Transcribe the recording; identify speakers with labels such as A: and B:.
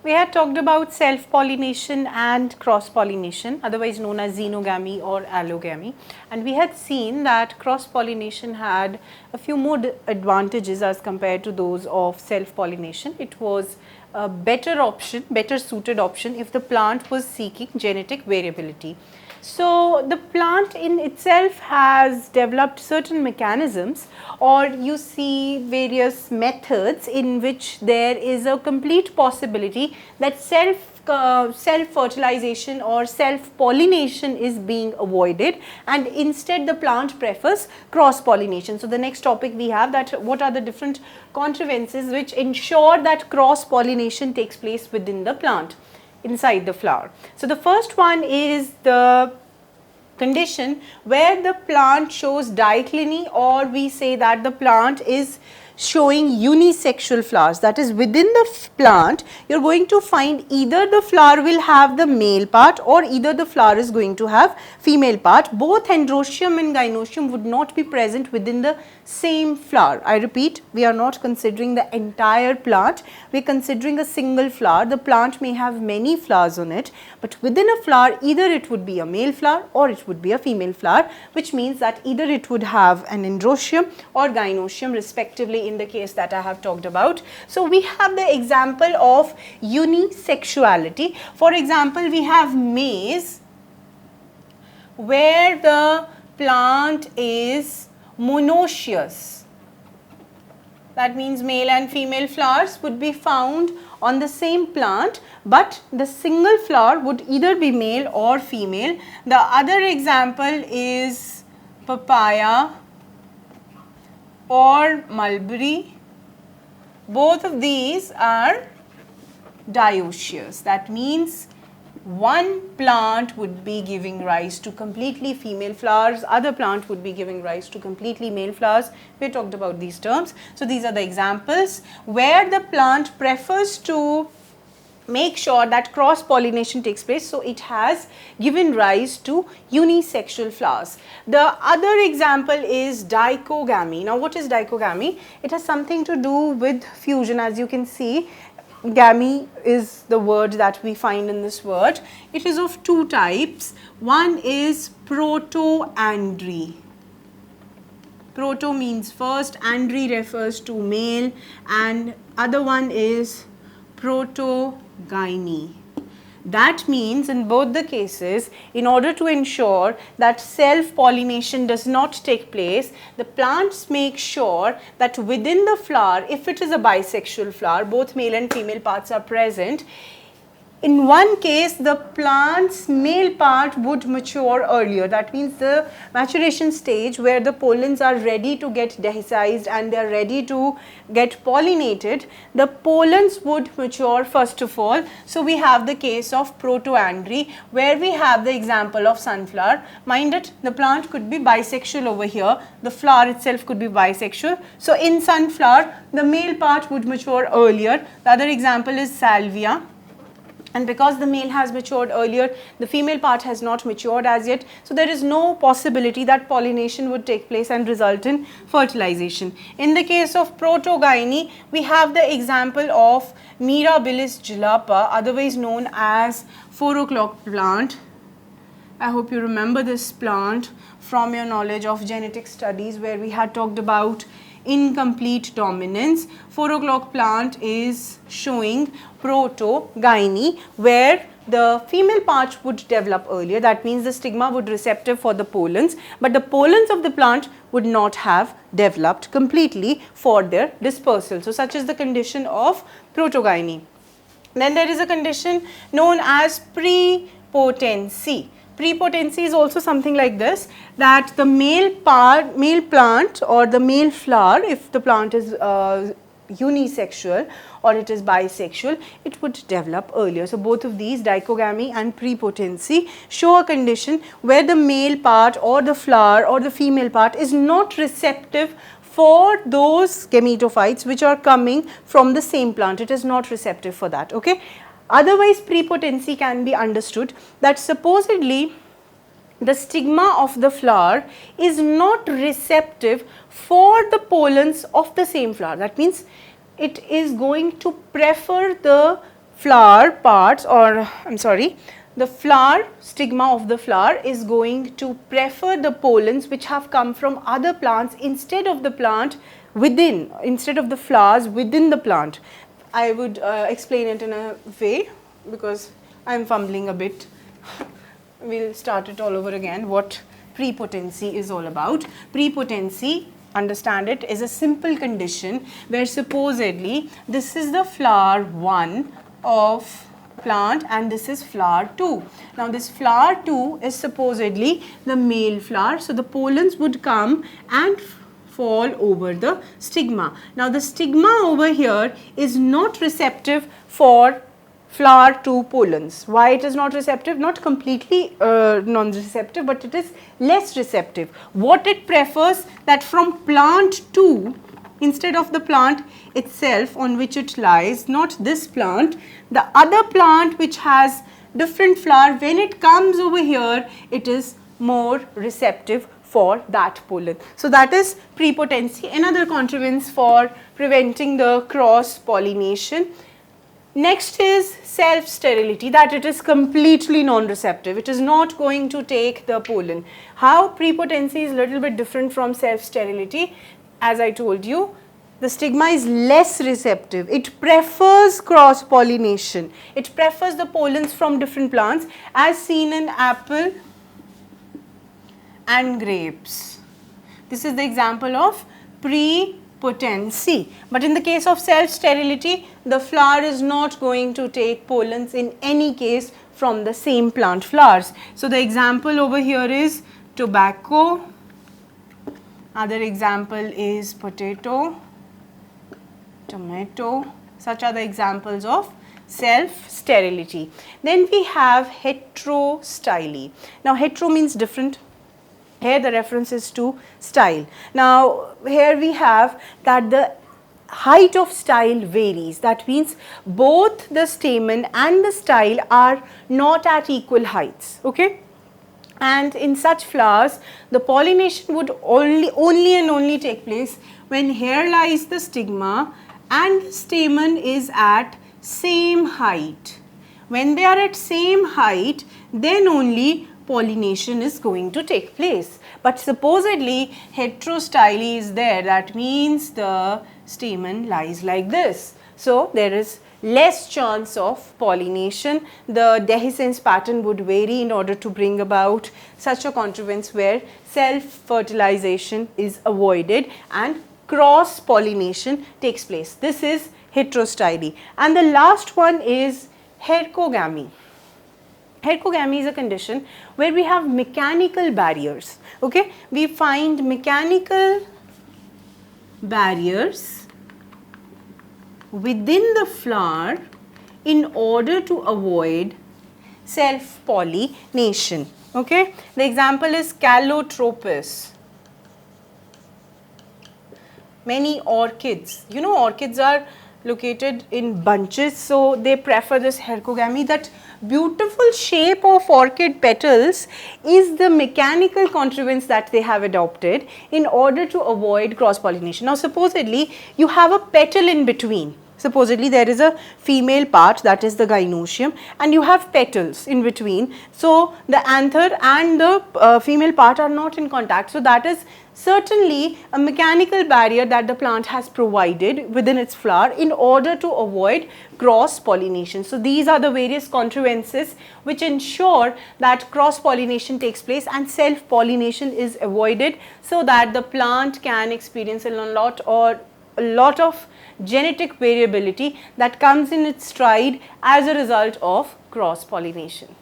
A: We had talked about self-pollination and cross-pollination, otherwise known as xenogamy or allogamy, and we had seen that cross-pollination had a few more advantages as compared to those of self-pollination. It was a better option, better suited option if the plant was seeking genetic variability. So, the plant in itself has developed certain mechanisms, or you see various methods in which there is a complete possibility that self-fertilization or self-pollination is being avoided, and instead the plant prefers cross-pollination. So, the next topic we have, that what are the different contrivances which ensure that cross-pollination takes place within the plant, inside the flower. So, the first one is the condition where the plant shows dichotomy, or we say that the plant is showing unisexual flowers. That is, within the plant you are going to find either the flower will have the male part or either the flower is going to have female part. Both androecium and gynoecium would not be present within the same flower. I repeat, we are not considering the entire plant, we are considering a single flower. The plant may have many flowers on it, but within a flower either it would be a male flower or it would be a female flower, which means that either it would have an androecium or gynoecium respectively in the case that I have talked about. So, we have the example of unisexuality. For example, we have maize where the plant is monoecious. That means male and female flowers would be found on the same plant, but the single flower would either be male or female. The other example is papaya or mulberry. Both of these are dioecious. That means one plant would be giving rise to completely female flowers, other plant would be giving rise to completely male flowers. We talked about these terms. So, these are the examples where the plant prefers to make sure that cross pollination takes place. So, it has given rise to unisexual flowers. The other example is dichogamy. Now, what is dichogamy? It has something to do with fusion. As you can see, gamy is the word that we find in this word. It is of two types. One is proto-andry. Proto means first, andry refers to male, and other one is protogyny. That means in both the cases, in order to ensure that self-pollination does not take place, the plants make sure that within the flower, if it is a bisexual flower, both male and female parts are present. In one case, the plant's male part would mature earlier. That means the maturation stage where the pollens are ready to get dehiscized and they are ready to get pollinated, the pollens would mature first of all. So, we have the case of proto-andry where we have the example of sunflower. Mind it, the plant could be bisexual over here, the flower itself could be bisexual. So, in sunflower, the male part would mature earlier. The other example is salvia. And because the male has matured earlier, the female part has not matured as yet. So, there is no possibility that pollination would take place and result in fertilization. In the case of protogyny, we have the example of Mirabilis jalapa, otherwise known as 4 o'clock plant. I hope you remember this plant from your knowledge of genetic studies where we had talked about incomplete dominance. 4 o'clock plant is showing protogyny where the female part would develop earlier. That means the stigma would receptive for the pollens, but the pollens of the plant would not have developed completely for their dispersal. So, such is the condition of protogyny. Then there is a condition known as prepotency. Prepotency is also something like this, that the male plant or the male flower, if the plant is unisexual or it is bisexual, it would develop earlier. So, both of these, dichogamy and prepotency, show a condition where the male part or the flower or the female part is not receptive for those gametophytes which are coming from the same plant. It is not receptive for that. Okay. Otherwise, prepotency can be understood that supposedly the stigma of the flower is not receptive for the pollens of the same flower. That means it is going to prefer the flower parts, or I'm sorry, the flower stigma of the flower is going to prefer the pollens which have come from other plants instead of the plant within, instead of the flowers within the plant. I would explain it in a way because I'm fumbling a bit. We'll start it all over again. What prepotency is all about. Prepotency, understand it, is a simple condition where supposedly this is the flower 1 of plant and this is flower 2. Now this flower 2 is supposedly the male flower, so the pollens would come and fall over the stigma. Now the stigma over here is not receptive for flower 2 pollens. Why it is not receptive? Not completely non-receptive, but it is less receptive. What it prefers, that from plant 2, instead of the plant itself on which it lies, not this plant, the other plant which has different flower, when it comes over here, it is more receptive for that pollen. So that is prepotency, another contrivance for preventing the cross pollination. Next is self-sterility, that it is completely non-receptive. It is not going to take the pollen. How prepotency is a little bit different from self-sterility? As I told you, the stigma is less receptive. It prefers cross-pollination. It prefers the pollens from different plants as seen in apple and grapes. This is the example of prepotency. But in the case of self-sterility, the flower is not going to take pollens in any case from the same plant flowers. So the example over here is tobacco. Other example is potato, tomato. Such are the examples of self-sterility. Then we have hetero stylee. Now hetero means different. Here the reference is to style. Now here we have that the height of style varies. That means both the stamen and the style are not at equal heights. Okay? And in such flowers, the pollination would only take place when here lies the stigma and the stamen is at same height. When they are at same height, then only pollination is going to take place. But supposedly hetero stylee is there, that means the stamen lies like this. So there is less chance of pollination. The dehiscence pattern would vary in order to bring about such a contrivance where self-fertilization is avoided and cross pollination takes place. This is hetero stylee. And the last one is Kagami. Kagami is a condition where we have mechanical barriers. Okay, we find mechanical barriers within the flower in order to avoid self-pollination. Okay, the example is calotropis. Many orchids, you know, orchids are located in bunches, so they prefer this Kagami. That beautiful shape of orchid petals is the mechanical contrivance that they have adopted in order to avoid cross pollination. Now supposedly you have a petal in between. Supposedly there is a female part, that is the gynoecium, and you have petals in between. So the anther and the female part are not in contact. So that is certainly a mechanical barrier that the plant has provided within its flower in order to avoid cross pollination. So these are the various contrivances which ensure that cross pollination takes place and self pollination is avoided, so that the plant can experience a lot of genetic variability that comes in its stride as a result of cross pollination.